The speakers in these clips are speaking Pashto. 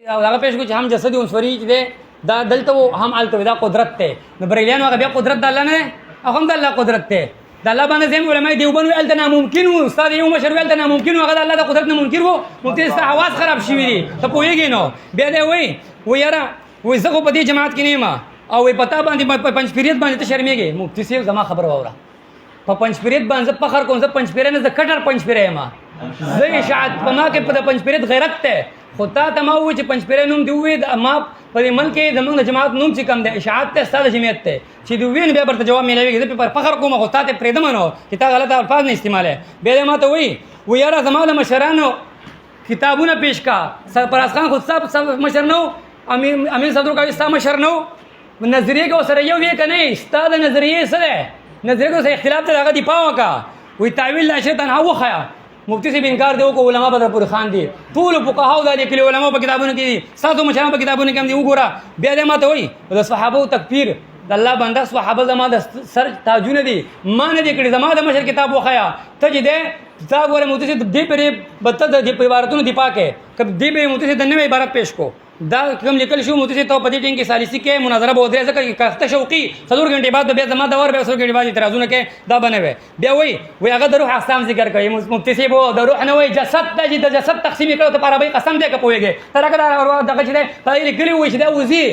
هغه پېښ کو چې هم جسد عنصري چې دی دا دلته هم هلته دا قدرت دی. نو بریلیانو هغه بیا قدرت د الله نه دی، هغه هم د الله قدرت دی. د الله باندې ځینې علماء دیوبند ویل هلته ناممکن و، استاد یو مشر ویل هلته ناممکن و، هغه د الله د قدرت نه منکر و. مفتي ستا حواس خراب شوي دي، ته پوهېږې نو. بیا دی وایي یاره وایي زه خو په دې جماعت کې نه یم او وایي په تا باندې په پنجپیریت باندې ته شرمېږې. مفتي صاحب زما خبره واوره، په پنجپیریت باندې زه فخر کوم، زه پنجپیری نه زه کټر پنجپیری یم. زه اشاعت په ما کې په پنجپیریت غیرت دی. خو تا ته ما ووایي چې پنجپیری نوم دې ووایي، ما په دې ملک کې زموږ د جماعت نوم چې کوم دی اشاعت دی، ستا د جمعیت دی چې دې ووایي نو بیا برته جواب میلاوېږي. زه پرې فخر کوم خو تا ته پرېږدم نو چې تا غلط الفاظ نه استعمالوې. بیا دې ما ته وایي یاره زما د مشرانو کتابونه پیش کا. سرفراز خان خود صاحب مشر نه و، امیر صدرو ستا مشر نه و، نظریې کې ورسره یو وی که نه، ستا د نظریې څه دی؟ نظریې کې ورسره اختلاف دی، د هغه دفاع وکړه. وایي تعویل لا شیء تنها وښیه. مفتی صاحب انکار دی وکړو، علما بدر پورې خان دي، ټولو فقهاو دا لیکلي، علماو په کتابونو کې دي، ستاسو مشرانو په کتابونو کې هم دي. وګوره بیا دې ما ته وایي د صحابو تکفیر د الله بنده صحابه زما د سر تاجونه دي، ما نه دي کړي، زما د مشر کتاب وښیه. ته چې دی تا ګوره مفتی صاحب دې پرې بدته د عبارتونو دفاع کوې، که دې پرې مفتی صاحب د نوې عبارت پیش کو دا کوم لیکل شو مفتی صاحب ته په دې ټینګ کې سالسي کې مناظره به ودرې ځکه چې کښته شوقي 4 غنټې بعد بیا زما دور بیا 4 غنټې بعد اعتراضونه کې دا بنوي. بیا وایي هغه د روح اقسام ذکر کوي. مفتی صاحب د روح نه وایي جسد دی چې د جسد تقسیم یې کړو ته په عربۍ قسم دی که پوهېږې ته راکړه دغه چې دی په دې لیکلي وایي چې دا وځي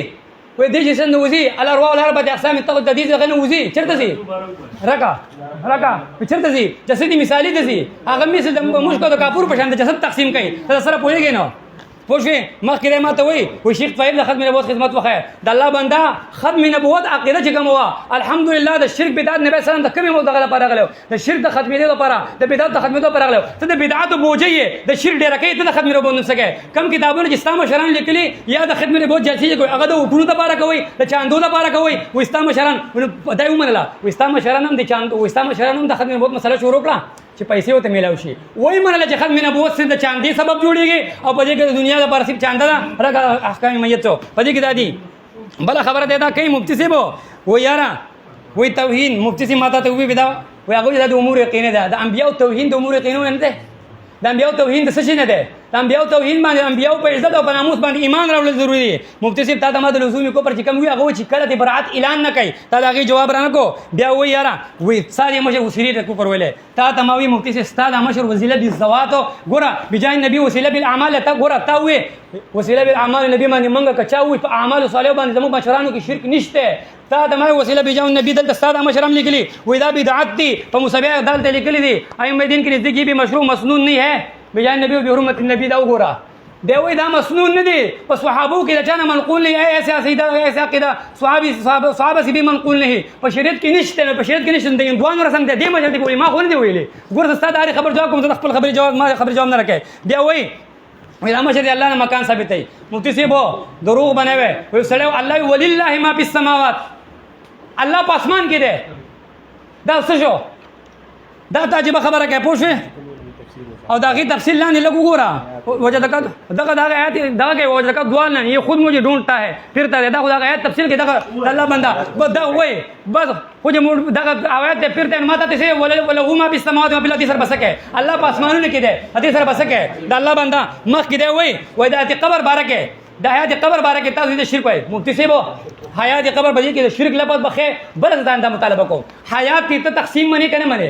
وایي دې جسد نه وځي الارواح الاربعة اقسام د دې څخه نه وځي. چېرته ځي؟ راکړه چېرته ځي؟ جسدي مثالي ته ځي، هغه مثل د مشکو د کافور په شان د جسد تقسیم کوي. ته سره پوهېږې نو پوه شوې. مخکې دی ما ته وایي شیخ طایب د ختم نبوت خدمت وښیه. د الله بنده ختم نبوت عقیده چې کومه وه الحمدلله د شرک بدعت نبی سلام د کومې دغه لپاره راغلی، د شرک د ختمېدو لپاره، د بدعت د ختمېدو لپاره راغلی. ته د بدعتو بوجۍ یې، د شرک ډېره کوې، ته د ختم نبوت نه څه کوې. کوم کتابونه چې ستا مشران لیکلي یا د ختم نبوت جلسې کوي هغه د اوټونو لپاره کوئ، د چاندو لپاره کوئ. وایي ستا مشران دا یې ومنله، وایي ستا مشران هم د چاندو، وایي ستا مشران هم د ختم نبوت مسله شروع کړه چې پیسې ورته میلاو شي. وایي منله چې ختم نبوت صرف د چاندې سبب جوړېږي او په دې کې د دنیا لپاره صرف چانده ده راکړه احکام میت په دې کې دا دي. بله خبره دی دا کوي مفتی صاحب وایي یاره وایي توهین. مفتی صاحب ماته ته ووایي دا وایي هغوی دا د امور یقیني ده. د انبیاو توهین د امور یقینو نه دی، د انبیاو توهین د څه شي نه دی. د انبیاو توهین باندې انبیاو په عزت او په ناموس باندې ایمان راوړل ضروري دي. مفتی صاحب تا ته ما د لزومي کفر چې کوم وي هغه وایي چې کله د برأت اعلان نه کوي تا د هغې جواب رانه کو. بیا وایي یاره وایي ستا د مشر وسیلې ته کفر ویلی. تا ته ما وایي مفتی صاحب ستا د مشر وسیله بالذواتو ګوره بجای نبي وسیله بالاعمال. ته ګوره تا وایي وسیله بالاعمال نبي باندې موږ که چا وایي په اعمالو صالحو باندې زموږ مشرانو کې شرک نشته. تا ته ما وسیله بجای نبي دلته ستا د مشر هم لیکلي وایي دا بدعت دي، په مصابیح دلته لیکلي دي ائمه دین کې نزدیک بھی مشروع مسنون نہیں ہے بجای نبی و بحرمت النبی. دا وګوره دی وایي دا مسنون نه دي، په صحابو کې د چا نه منقول نه ایسه عقیده ایسه عقیده صحابه سے بھی منقول نه، په شریعت کې نشته، په شریعت کې نشته. د هندوانو رسم دی دې مشر دی وایي ما خو نه دی ویلي. ګوره زه ستا د هرې خبر جواب کوم، زه د خپل خبرې جواب ما خبرې جواب نه راکوې. بیا وایي دا مشر دی الله نه مکان ثابتوي. مفتی صاحب دروغ بنوي وایي سړی الله ولله ما فی السماوات، الله په اسمان کې دی. دا څه شو؟ دا ته عجیبه خبره کوي پوه شوې. اور داغی تفصیل لانے لگو گورا وجہ دکا آیات دغه کوي وجہ دکا دوال نه یہ خود مجھے ڈھونڈتا ہے پھرتا ہے. دا خدا آیات تفصیل کې دغه الله بندا بس دا وای بس خو دې دغه آیات ته پھرته ماته ته ولا هما بالسماوات وفي الارض سر بسکه الله په اسمانونو کې دی دې سر بسکه دا الله بندا مخ کې دی وای دا ته قبر بارکه د حیات قبر بارکه تاسو دې شرک وای. مفتی صاحب حیات قبر باندې کې شرک لپاره بخې بل ځان دا مطالبه کوم. حیات ته تقسیم منی کنه منی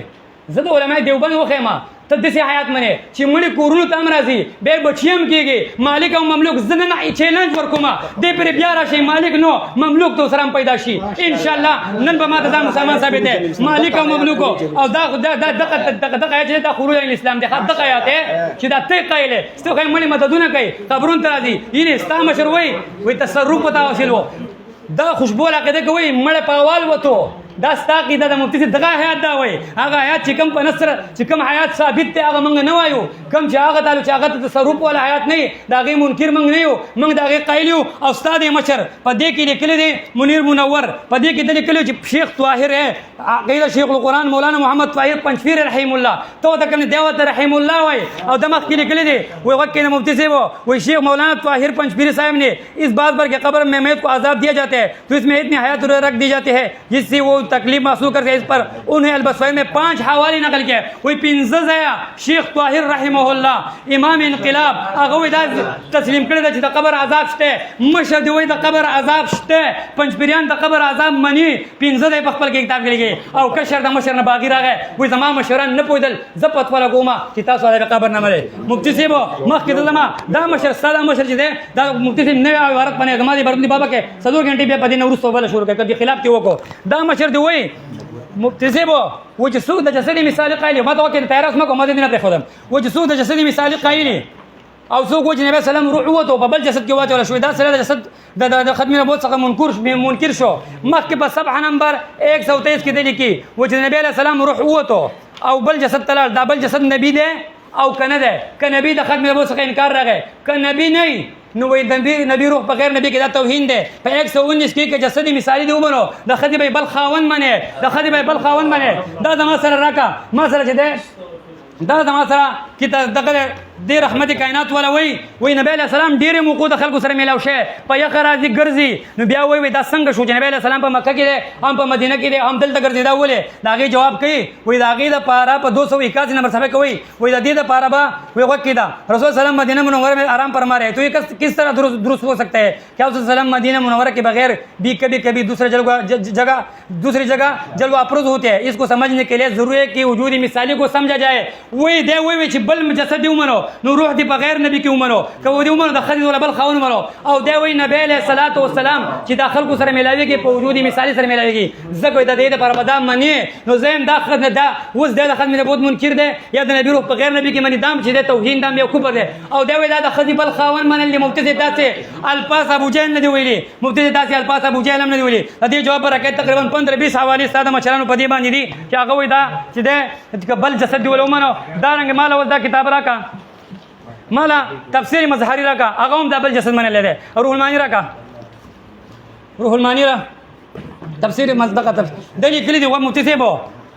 زه د علماء دیوبند وخېما ته داسې حیات منې چې مړي کورونو ته هم راځي بیا بچي هم کېږي مالک او مملوک. زه نن چیلنج ورکوم دې پرې بیا راشي مالک نو مملوک تو سره هم پیدا شي انشاءالله. نن به ما ته دا مسلمان ثابت دی مالک او مملوک او دا دغه آیات چې دا خروج عن الاسلام دی دغه آیات چې دا ته قایلې ستو خې مړي مددونه کوي قبرون ته راځي یعنې ستا مشر وایي تصرف ورته حاصل و دا خوشبو عقیده کوي مړی په اول وتو دا ستا عقیده د مفتی صاحب دغه حیات دا وایي. هغه حیات چې کوم په نصر چې کوم حیات ثابت دی هغه موږ نه وایو. کوم چې هغه تعالی چې هغه تصرف والا حیات نه د هغې منکر موږ نه یو، موږ د هغې قایل یو. او ستا د مشر په دې کې لیکلی دی منیر منور په دې کې د لیکلی چې شیخ طاهر عقیده شیخ القرآن مولانا محمد طاهر پنجپیر رحیم الله ته ورته کوم دی ورته رحیم الله وایي. او د مخکې لیکلی دی وایي وقت کې مفتی صاحب وایي شیخ مولانا طاهر پنجپیر صاحب نے اس بات پر کہ قبر میں میت کو عذاب دیا جاتا ہے تو اس میں اتنی حیات رکھ دی جاتی ہے جس سے وہ तकलीफ महसूस करते इस पर उन्हें अलबसवई में 5 हवाले नकल किए वही 15 ज़या शेख ताहिर रहमहुल्लाह इमाम इनकलाब अगो इदा तस्लीम करे द कब्र अजाब शते मशर दी वही द कब्र अजाब शते पंचपिरियान द कब्र अजाब मनी 15 ज़या पखपल के किताब के लिए औ कशर द मशर न बागी रागे वही जमा मशरन न पोइदल जपत वाला गोमा किताब वाला कब्र न मले मुफ्ती से वो मख के जमा दा मशर सदा मशर जे दा मुफ्ती से ने इबारत बने जमा दी बरदी बाबा के सदूर घंटे पे पदी नवरुस तोबला शुरू कर कभी खिलाफ को दा मशर दी वही مبتزبه وجسود ده جسدي مثالي قايلي ما توكل تيار اسمك وما دينا بخدم وجسود ده جسدي مثالي قايلي او سوق وجه النبي صلى الله عليه وسلم روح وته ببل جسد جوات ولا شوي ده سلا جسد ده خدمه نبوت سقم منكر شو مكه بسبع نمبر 123 كده لكي وجه النبي عليه السلام روح وته او بل جسد تلال ده بل جسد نبي ده او کنه ده کنبي ده خدمه نبوت سقم انکار راغه کنبي نه نو وی نبی روح بغیر نبی کې دا توهین ده په 119 کې جسدي مثالی دی ومنو د خدي به بل خاون منه د خدي به بل خاون منه دا زما سره راکا ما سره چې ده دا زما سره کې دغه دی رحمت کائنات ولا وی نبی علیہ السلام ډیره موقوده خلکو سره ملاو شه په یخ راځي ګرځي نو بیا وی دا څنګه شو چې نبی علیہ السلام په مکه کې هم په مدینه کې هم دلته ګرځي دا ولې داغه جواب کوي وی داغه د پارا په 281 نمبر صفحه کوي وی د دې د پارا با وی وخت دا رسول سلام مدینه منوره में आराम फरमा रहे तो ये किस तरह दुरुस्त हो सकता है क्या रसूल सल्लम मदीना मुनव्वरा के बगैर भी कभी दूसरी जगह जलवा अफरोज होते हैं इसको समझने के लिए जरूरी है कि वजूदी मिसाली को समझा जाए वही दे वही बल जसदी उमनो नो रूह दी बगैर नबी की उमनो को दी उमनो दखल वला बल खावन उमनो او दे वही नबी علیہ الصلوۃ والسلام چې داخل کو سره ملاويږي په وجودي مثالی سره ملاويږي زګو د دې پر مدام منی نو زم داخل نه دا وز د داخل مې بود منکر ده یا د نبی روح بغیر نبی کې منی دام چې د توهین دام یو کوبر ده او دا وی دا خدی بل خاون من اللي مبتدی داسه الفاظ ابو جهل نه دی ویلي مبتدی داسه الفاظ ابو جهل هم نه دی ویلي د دې جواب راکې تقریبا 15-20 حواله ساده مشرانو په دې باندې دي چې هغه وی دا چې د بل جسد دی ولومنو دا رنګ مال ول دا کتاب راکا مالا تفسیر مظهری راکا هغه هم د بل جسد من لري روح المانی راکا روح المانی را تفسیر مصدقه دلی کلی دی و مبتسبو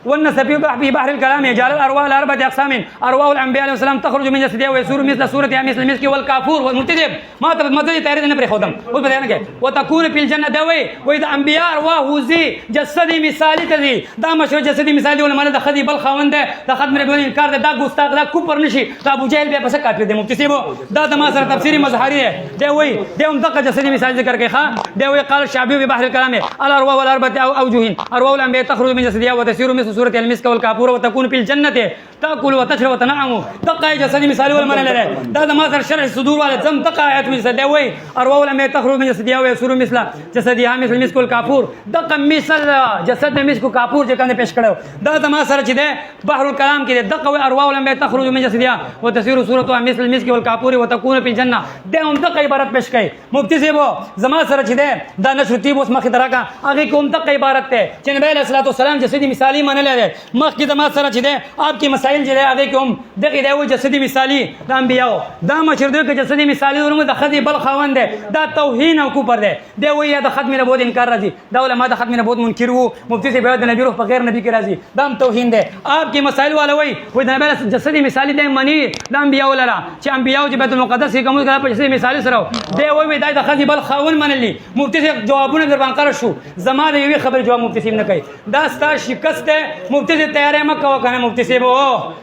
والنسب في بحر الكلام يجعل الارواح لاربعه اقسام ارواح الانبياء عليهم السلام تخرج من جسدها ويسور مثل صورتها مثل المسك والكافور والمنتدب ما تبدي تاريخ نبري خدم وبدأنا وتكون في الجنه دوي واذا انبياء ارواح وزي جسدي مثالي تدي دا مشروع جسدي مثالي ولا مال دخدي بل خوند ده خدمه بدون انكار ده غستاغ ده كفر نشي ده ابو جهل به بس کافر ده مبتسبو ده ما سر تفسير مظهري ہے ده وي ده هم دقه جسدي مثالي ذکر کے ده وي قال الشعبي في بحر الكلام الارواح والاربعه اوجه ارواح الانبياء تخرج من جسدها وتسير مثل سورة المسك والكافور وتكون في الجنة تأكل وتشرب وتنعم تقى جسدي مثال والمن له ده ما سر شرح الصدور ولا زم تقى آيات من سدوي أرواح الأنبياء تخرج من جسدها ويسور مثل جسدها مثل المسك والكافور دقة مثل جسد المسك والكافور جو كان پیش کړو ده ما سر چې ده بحر الكلام کې دقة أرواح الأنبياء تخرج من جسدها وتسير صورتها مثل المسك والكافور وتكون في الجنة ده هم دقة عبارت پیش کړي مفتی صاحب زما سر چې ده نشر تیب اوس مخ درا کا هغه کوم دقة عبارت ته چې نبی علیہ الصلوۃ والسلام جسدی مثالی منل لري مخ کی دما سره چې ده آپ کی مسائل چې ده هغه کوم دغه دی و جسدی مثالی د انبیاء دا مشر دی چې جسدی مثالی ورمه د خدی بل خوان ده دا توهین او کوپر ده دی وی د ختم نبوت انکار راځي دا علماء د ختم نبوت منکر وو مفتی سے بیان د نبی روح بغیر نبی کې راځي دا توهین ده آپ کی مسائل والا وی و د نبی جسدی مثالی ده منی د انبیاء ولرا چې انبیاء چې بیت المقدس کې کوم کړه په جسدی مثالی سره دی وی د خدی بل خوان منلی مفتی سے جوابونه در باندې شو زمانه یوې خبر جواب مفتی سے نه کوي دا ستا شکست مفتی سے تیار مکه وکنه مفتی سے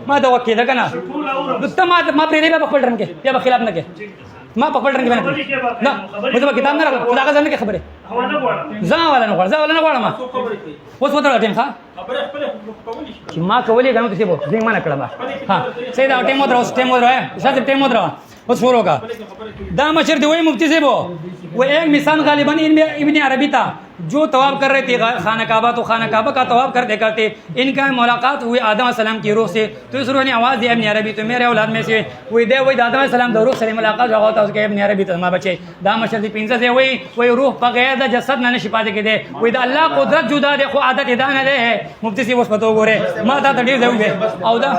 ما دا وکیل کنه ته ما پرې نه په خپل رنګ کې یا په خلاف نه کې ما په خپل رنګ کې نه مطلب کتاب نه راغله دا ځنه کې خبره ځان ولا نه غواړم ما اوس وته ټیم ښه چې ما کولې غنو ته بو زه ما نه کړم ها سید ټیم مو درو ټیم مو درو شاته ټیم مو درو اوس شروع کا دا مشر دی وای مفتی سے وہ ایک مثال غالباً ابن عربی تھا جو طواف کر رہے تھے خانہ کعبہ تو خانہ کعبہ کا طواف کرتے کرتے ان کا ملاقات ہوئی آدم علیہ السلام کی روح سے تو اس روح نے آواز دی ابن عربی تو میرے اولاد میں سے وہی دے وہی آدم علیہ السلام دو روح سے ملاقات جو ہوتا اس کے ابن عربی تو ما بچے دا مشر دی پنځه سے وہی روح بغیر د جسد نه نشي پاتې کېده وہی دا الله قدرت جدا ده خو عادت ادا نه ده مفتی سی اوس پتو ګوره ما دا ډیر دی او دا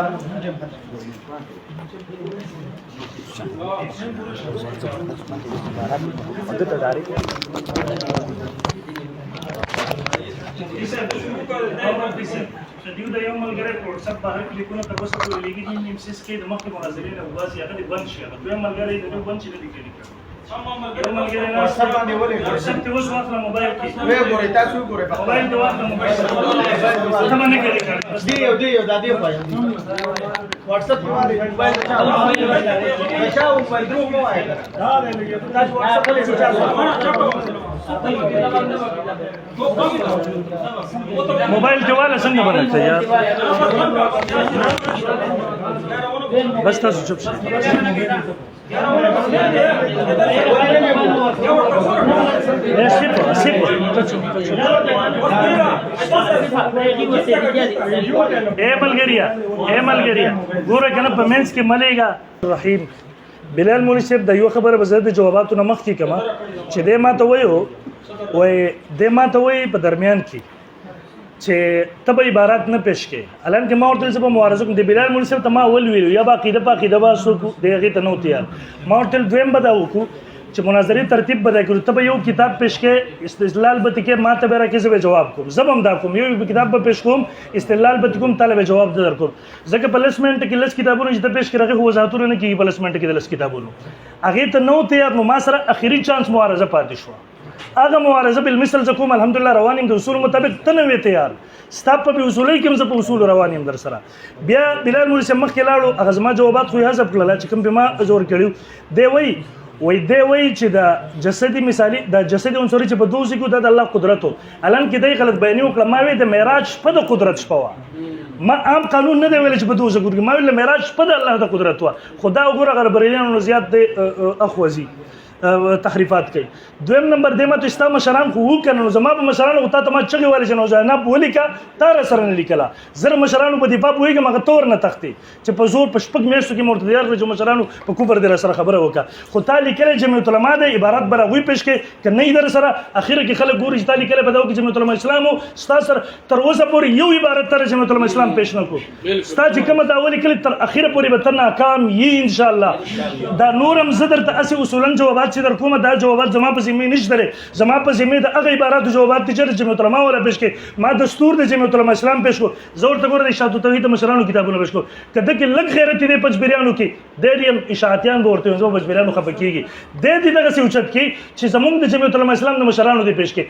دیو د یو ملګری په واتساپ باندې کلیکونه تاسو ته لګیږي چې نیم سیس کې د مخکې مناظرې نه وځي هغه د بند شي هغه دوی ملګری د بند شي د لیکلي یو ملګری ناست دی واتساپ کې اوس واخله موبایل کې موبایل دې واخله موبایل ته باندې کې WhatsApp पे वाले मोबाइल बचाओ मोबाइल ग्रुप में आएगा ताज WhatsApp पे मोबाइल के वाला څنګه بنته یار بس تاسو چوپ شئ اے ملګریا ګوره کنه په منځ کې ملېګا رحیم بلال مولوی صاحب د یو خبره به زه د جواباتو نه مخکې کما چې دې ما ته وایو په درمیان کې چې ته به عبارت نه پیش کې الان کې ما ورته څه په معارضه کوم د بلال مولوی صاحب ته ما اول ویلو یا باقاعده با سو د هغې ته نو تیار ما ورته دویم به دا وکړو چې مناظرې ترتیب به دا کړو ته به یو کتاب پیش کې استدلال به کې ما ته به راکې زه به جواب کوم زه به هم دا کوم یو کتاب به پیش کوم استدلال به کوم طالب جواب در کوم ځکه په لس منټ کې لس کتابونه چې ته پیش کړې هغه وضاحتونه نه کېږي په لس منټ کې د لس کتابونو هغې ته نو تیار نو ما سره اخري چانس معارضه پاتې شوه هغه معارضه بالمثل زه کوم الحمدلله روان یم د اصولو مطابق ته نه وې تیار ستا په اصولو کې هم زه په اصولو روان یم در سره بیا بلال مولوي صاحب مخکې لاړو هغه زما جوابات خو یې حذف کړل چې کوم به ما زور کړي دی وایي چې د جسدي مثالي د جسدي عنصري چې په دوه ځای کې د الله قدرت و الان کې دی غلط بیانې وکړه ما وی د معراج شپه د قدرت شپه وه ما عام قانون نه دی ویلی چې په دوه ځای کې ما ویل معراج شپه د الله د قدرت وه خو دا وګوره هغه بریلیانو زیات دی اخوځي تحریفات کوي دویم نمبر دی ما ته ستا مشران خو وکنه نو زما په مشرانو خو تا ته ما چغې ویلې چې نوجانب ولیکه تا را سره نه لیکله زه مشرانو په دفاع پوهېږم هغه تور نه تښتې چې په زور په شپږ میاشتو کې مې ورته تیار کړه چې مشرانو په کفر دې را سره خبره وکړه خو تا لیکلی جمعیت العلما دی عبارت به هغوی پیش کړې که نه یې در سره اخره کې خلک ګوري چې تا لیکلی په دغه کې جمعیت العلما اسلام و ستا سره تر اوسه پورې یو عبارت ته جمعیت العلما اسلام پیش نه کړو ستا چې کومه دعوه لیکلې تر اخره پورې به ته ناکام یې انشاءالله دا نور هم زه درته هسې اصولا جوابات چې در کومه دا جوابات زما په ذمې نشته دی زما په ذمې د هغه عباراتو جوابات دي چې جمعیت العلما والا پیش کړي ما دستور د جمعیت العلما اسلام پیش کړو زه ورته ګوره د اشاعت توحید د مشرانو کتابونه پیش کړو که دغې لږ غیرت دی پنجبیریانو کې دی هم اشاعتیان به ورته زما پنجبیریانو خفه کېږي دی دغسې اوچت کړي چې زمونږ د جمعیت العلما اسلام د مشرانو دی پیش کړي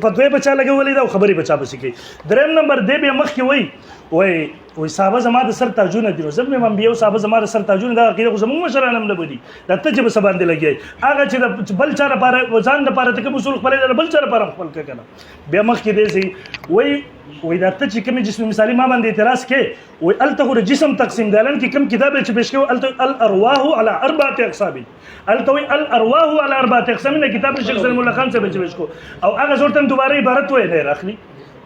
فتوی په چا لګولې ده او خبرې په چا پسې کوي درېیم نمبر دی بیا مخکې وایي صحابه زما د سر تاجونه دي نو زه مې انبیاو صحابه زما د سر تاجونه دا عقیده خو زموږ مشران هم نه بدي دا ته چې به څه باندې لګیایي هغه چې د بل چا لپاره ځان لپاره ته کوم اصول خپلوي د بل چا لپاره خپل کړه کنه بیا مخکې دی سي وایي دا ته چې کوم جسم مثالي ما باندې اعتراض کې وایي هلته خو د جسم تقسیم دی الان کې کوم کتاب چې پیش کوي هلته الارواح على اربعه اقسام هلته وایي الارواح على اربعه اقسام نه کتاب شیخ سلیم الله خان صاحب چې پیش کو او هغه زورته دوباره عبارت وایي نه راخلي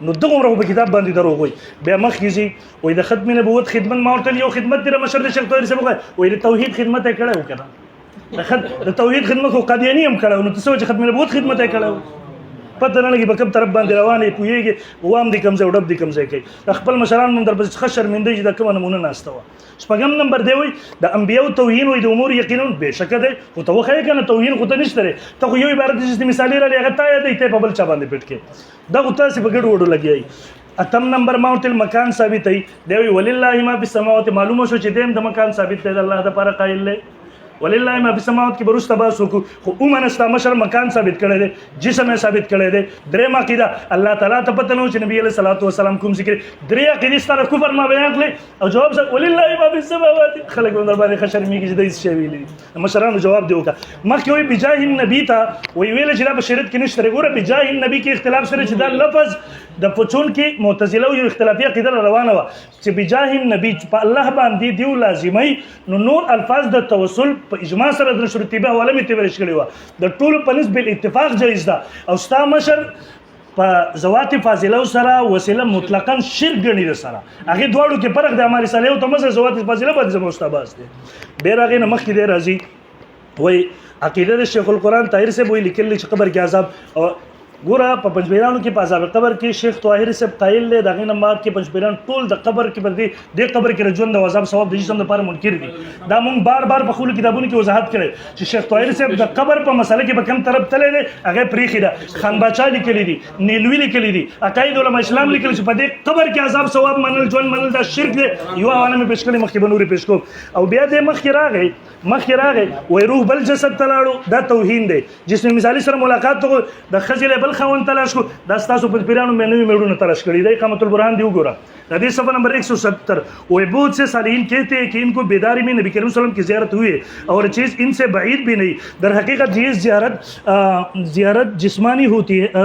نو دغه عمره په کتاب باندې دروغ وایي بیا مخکې ځي وایي د ختم نبوت خدمت ما ورته یو خدمت دی د مشر د شیخ طاهر صاحب وایي د توحید خدمت یې کړی و که نه د توحید خدمت خو قادیاني هم کړی و نو ته څه وایې چې ختم نبوت خدمت یې کړی و پته نه لګي په کوم طرف باندې روان یې پوهېږي وام دې کوم ځای او ډب دې کوم ځای کوي د خپل مشران هم در پسې ښه شرمنده چې دا کومه نمونه ناسته وه شپږم نمبر دی وایي د انبیاو توهین وایي د امور یقینا بېشکه دی خو ته وښیې که نه توهین خو ته نشته دی ته خو یو عبارت چې مثالي راغلی هغه تا یادوي ته یې په بل چا باندې پټ کړې دا خو تاسې په ګډو وډو لګیایي اتم نمبر موت المکان ثابت دی وایي ولله ما فی السماوات معلومه شو چې دی هم د مکان ثابت دی د الله دپاره قایل دی ولله ما فی السماوات کې بروسته بحث وکړو خو عموما ستا مشر مکان ثابت کړی دی جسم یې ثابت کړی دی درېیم عقیده الله تعالی ته پته نه و چې نبي علیه صلات وسلام کوم ذکر درې عقیدې ستا د کفر ما بیان کړې او جواب سره ولله ما فی السماوات خلک به در باندې ښه شرمېږي چې دا هېڅ شی ویلي دي مشرانو جواب دی وکړه مخکې وایي بجاه النبي ته وایي ویله چې دا په شریعت کې نشته دی ګوره بجاه النبي کې اختلاف سره چې دا لفظ د پچون کې معتزله یو اختلافي عقیده روانه وه چې بجاه النبي په الله باندې دیو لازمي نو نور الفاظ د توسل په اجماع سره د شروطیبه حواله مې تبرش کړې وه د ټولو په نسب بالاتفاق جایز ده او ستا مشر په ذوات فاضله سره وسیله مطلقاً شرک ګڼي د سره هغې دواړو کې فرق دی امر صالح ته مزه ذوات فاضله باندې زما استاباس دی بیا هغې نه مخکې دی راځي وایي عقیده د شیخ القرآن طاهر صاحب وایي لیکلی چې قبر کې عذاب او ګوره په پنجبیرانو کې په عذاب قبر کې شیخ طاهر صاحب قایل دی د هغې نه بعد کې پنجبیران ټول د قبر کې پر دې قبر کې د ژوند او عذاب ثواب د جسم دپاره منکر دي دا مونږ بار بار په خپلو کتابونو کې وضاحت کړی چې شیخ طاهر صاحب د قبر په مسله کې به کوم طرف تللی دی هغې پرېښې ده خان باچا لیکلي دي نیلوي لیکلي دي عقاید علما اسلام لیکلي چې په دې قبر کې عذاب ثواب منل ژوند منل دا شرک دی یوه حواله مې پېش کړې مخکې به نورې پېش کوم او بیا دې مخکې راغی مخکې راغی وای روح بل جسد ته لاړو دا توهین دی جسم مثالي سره ملاقات ته د ښځې بل خاوند تلاش کو دا ستاسو په پیرانو مې نوي میړونه تلاش کړي دی قامت البرهان دی وګوره حدیث صفحہ نمبر 170 وہ بہت سے صالحین کہتے ہیں کہ ان کو بیداری میں نبی کریم صلی اللہ علیہ وسلم کی زیارت ہوئی ہے اور چیز ان سے بعید بھی نہیں در حقیقت یہ زیارت جسمانی ہوتی ہے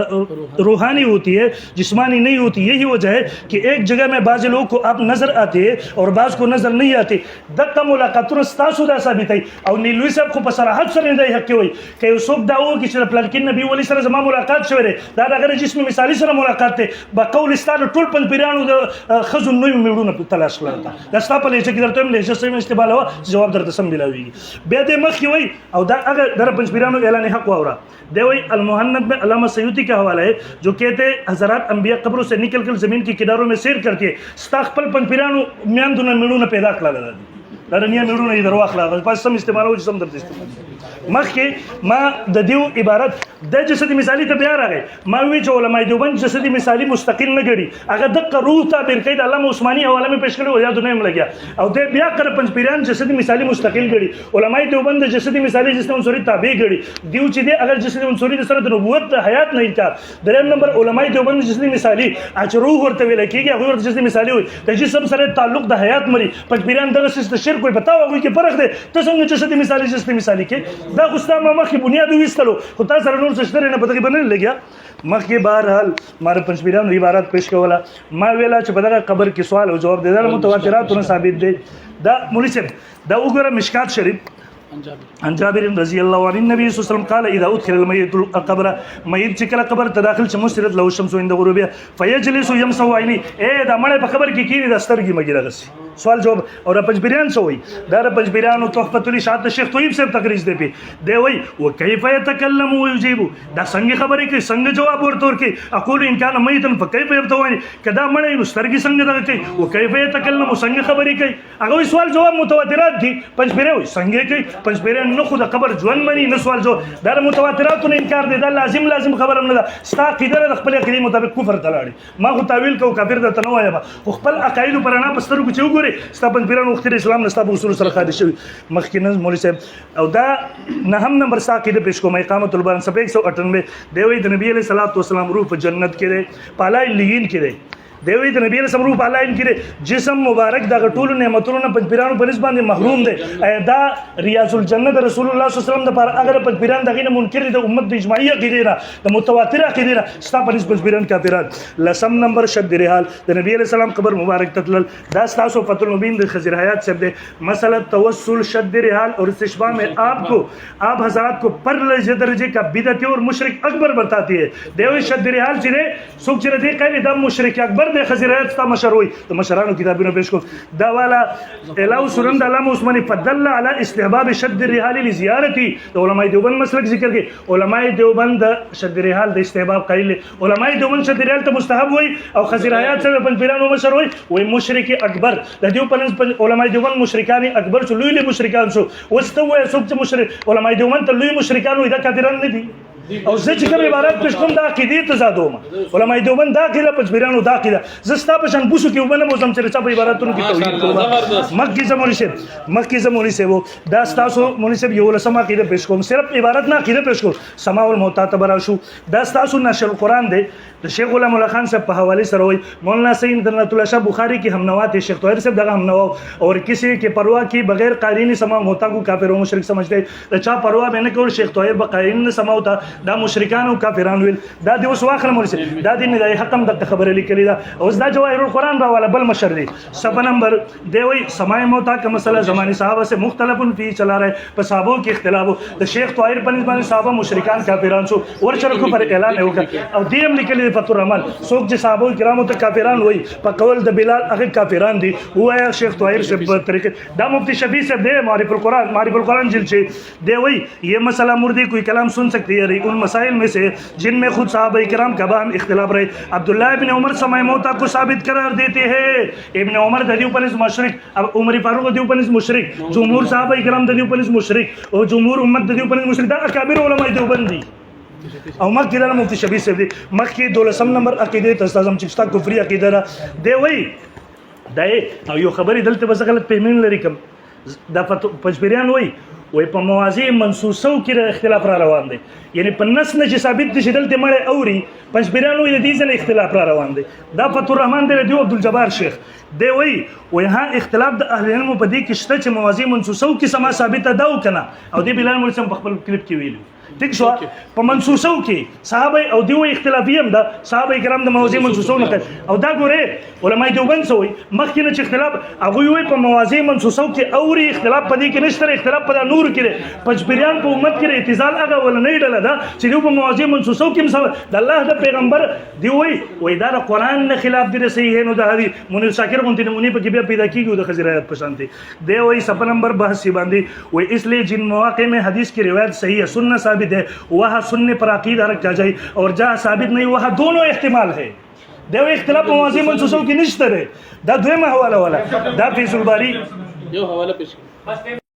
روحانی ہوتی ہے جسمانی نہیں ہوتی یہی وجہ ہے کہ ایک جگہ میں بعض لوگوں کو آپ نظر آتے ہیں اور بعض کو نظر نہیں آتے دقا ملاقاتونه ستاسو دا ثابتای او نیلوی صاحب خو په صراحت سره دی حق وي که یو څوک دا وایي چې پلانکین نبی ولی سره زما ملاقات شوی دی دا دغه جسم مثالي سره ملاقات دی با قول ستاره ټول پن پیرانو د خزو نوی میړونه تلاش کړل دا ستا په لهجه کې درته هم لهجه سم استعمال و جواب درته سم ملاويږي بیا د مخ وي او دا هغه در پنځ پیرانو اعلان حق واورا دی وی المحنت میں علامہ سیوطی کا حوالہ ہے جو کہتے ہیں حضرات انبیاء قبروں سے نکل کر زمین کی کناروں میں سیر کرتے ہیں ستا خپل پن پیرانو میاندونه میړونه پیدا کړل دا رنیا میړونه یې درواخلا پس سم استعمالو چې سم درته استعمال مخکې ما د دیو عبارت د جسد مثالی ته بیا راغی ما وی چې علماء دیوبند جسد مثالی مستقل نه ګړي هغه د روح تعبیر کوي د علامه عثماني حواله مې پېښ کړو او یاد نه هم لګیا او د بیا کړ پنځ پیران جسد مثالی مستقل ګړي علماء دیوبند جسد مثالی جسد منصوري تابع ګړي دیو چې دی اگر جسد منصوري د سره د نبوت د حیات نه انکار دریم نمبر علماء دیوبند جسد مثالی اچ روح ورته ویل کېږي هغه ورته جسد مثالی وي د جسم سره تعلق د حیات مري پنځ پیران دغه څه شرک کوي پتا وایي کې فرق دی ته څنګه جسد مثالی کې دا خو ستا ما مخکې بنیاد ویستلو خو تا سره نور څه شته نه په دغې به نه لګیا مخکې بهرحال ما د پنځ پیرانو عبارت پیش کوله ما ویله چې په دغه قبر کې سوال او جواب دی دا متواتراتونه ثابت دی دا مولوي صاحب دا وګوره مشکات شریف عن جابر رضی اللہ عنہ النبي صلی اللہ علیہ وسلم قال اذا ادخل الميت القبر میت چې کله قبر ته داخل چې مسرت له شمس عند غروبها فيجلس يمسح عينيه دا مړ په قبر کې کینی د سترګې مګی راغسی سوال جواب اور پنځبریان سو وي دا پنځبریانو تحفۃ الاشاعت شیخ طیب صاحب تقریر دی پی دی وای وكيف يتكلم ويجيب دا څنګه خبرې کوي څنګه جواب ورته ورکوي اقول ان كان ميتا فكيف يبتواني کدا مړ نو سترګې څنګه دغه کوي وكيف يتكلم څنګه خبرې کوي هغه سوال جواب متواترات دي پنځبریان وای څنګه کوي پنځبریان نو خو د قبر ژوند مني نه سوال جواب دا متواتراتو نه انکار دی دا لازم خبره نه ده ستا عقیده د خپل عقیده مطابق کفر ته لاړې ما خو تعویل کو کافر د تنو وایم خو خپل عقاید پر نه پسترو کې وګوري ستا پنځ پیرانو وخت اسلام نه ستا په اصول سره خاطر شوی مخکې مولوی صاحب او دا نه هم نمبر سا کې د پیش کوم اقامت البرهان صفحه 198 دی وی د نبی علیہ الصلوۃ والسلام روح په جنت کې دی پالای لیین کې دی دیوی د نبی رسول الله پالای کې جسم مبارک د ټولو نعمتونو نه پنځ پیرانو په نسبت باندې محروم دی دا ریاض الجنه رسول الله صلی الله علیه وسلم د پر اگر پنځ پیران دغه نه منکر دي د امت د اجماعي عقیده د متواتر عقیده ستا په نسبت پیران کافرات لسم نمبر شد رحال د نبی علیہ السلام قبر مبارک تتل دا تاسو فتح المبین د خضر حیات سے دے مسئلہ توسل شد رحال اور استشفاء میں آپ حضرات کو پر درجے کا بدعتی اور مشرک اکبر بتاتی ہے دیوی شد رحال چرے سوک چرے دے قیلی دا مشرک اکبر دے خزیرات تا مشروعی تو مشرانو کتابینو پیش کو دا والا الاو سرند علامہ عثمانی فدل علی استحباب شد الرحال لزیارتی تو علماء دیوبند مسلک ذکر کے علماء دیوبند شد الرحال دا استحباب قائل علماء دیوبند شد الرحال تا مستحب ہوئی او خزیرات سے پن پیرانو مشروعی وی مشرک اکبر دا دیو پن علماء دیوبند مشرکانی اکبر چو لوی مشرکان سو وستو ہے سوک چ مشرک علماء دیوبند تا لوی مشرکان وی دا کافران نه دي او زه چې کوم عبارت پیش کوم دا عقیدې ته زادوم علماء دیوبند دا عقیده پنځبریانو دا عقیده زه ستا په شان بوسو کې وبنم او زم چې چا په عبارتونو کې توحید کوم مکه زمولی صاحب دا تاسو مولوی صاحب یو لسمه عقیده پیش کوم صرف عبارت نه عقیده پیش کوم سماع المعتبر شو دا تاسو نشر القرآن دی د شیخ غلام الله خان صاحب په حواله سره وای مولانا سید درنۃ الله شاه بخاری کی हमनवात شیخ طاهر صاحب دغه हमनवा اور کسی کے پروا کی بغیر قارین سماع ہوتا کو کافر و مشرک سمجھتے چا پروا میں نے کول شیخ طاهر بقارین نے سماع ہوتا دا مشرکان او کافران ویل دا دی وس واخره مولوی دا دی نه حکم د خبره لیکلی دا اوس دا جواهر القرآن را والا بل مشر دی سب نمبر دی وای سماع موتا کا مسئلہ زمانے صحابہ سے مختلف فی چلا رہے پر صحابوں کے اختلاف د شیخ طاهر بن صحابہ مشرکان کافران سو اور شرک پر اعلان ہوگا او دیم لیکلی فتح الرحمن سوک چې صحابه کرامو ته کافران وای په قول د بلال هغه کافران دي وایا شیخ طاهر سے طریقے دا مفتی شفیع سے دے معرف القرآن جلد سے دے وای یہ مسئلہ مردی کوئی کلام سن سکتی ہے ان مسائل میں سے جن میں خود صحابہ کرام کا باہم اختلاف رہے عبداللہ ابن عمر سماع موتا کو ثابت قرار دیتے ہیں ابن عمر ددیو پنس مشرک اب عمر فاروق ددیو پنس مشرک جمهور صحابہ کرام ددیو پنس مشرک اور جمهور امت ددیو پنس مشرک دا اکابر علماء دیوبندی او مکه دا مفتی شفیع صاحب دی مکه دولسم نمبر عقیده تستازم چستا کفری عقیده را دی وای دا او یو خبرې دلته بس غلط پیمن لري کوم دا پنځبریان وای وای په موازی منصوصو کې اختلاف را روان دی یعنی په نس نه چې ثابت دي چې دلته مړی اوري پنځپیران وایي د دې ځنه اختلاف را روان دی دا فتح الرحمن دی دیو عبدالجبار شیخ دی وایي ها اختلاف د اهل علم په دې کې شته چې موازی منصوصو کې سما ثابته ده او کنه او دی بلال مولوي صاحب په خپل کلیپ کې ویلو ٹھیک شو په منصوصو کې صحابه او دی وایي اختلافي هم ده صحابه کرام د موازی منصوصو نه او دا ګوره علماء دیوبند سوې مخکې نه چې اختلاف هغه وایي په موازی منصوصو کې اوري اختلاف په دې کې نشته اختلاف په نور کې پنځپیران په امت کې اعتزال هغه ولنۍ ډله ده چې دوی په موازی منصوصو کې د الله د پیغمبر دی وایي دا د قرآن نه خلاف دی صحیح نو د هدي منیر شاکر غونډې نمونې په کې بیا پیدا کیږي د خزرایت په شان دي دی وایي صفحه نمبر 82 باندې وایي इसलिए जिन मौके में हदीस की रिवायत सही है सुनना साबित है वहाँ सुनने पर अकीदा रखा जाए और जहाँ साबित नहीं वहाँ दोनों इख्तिमाल है देव इख्तिलाफ मवाज़ी मंसूसों की निश्तर है दा दुएमा हवाला वाला दा फीसुल बारी जो हवाला पेश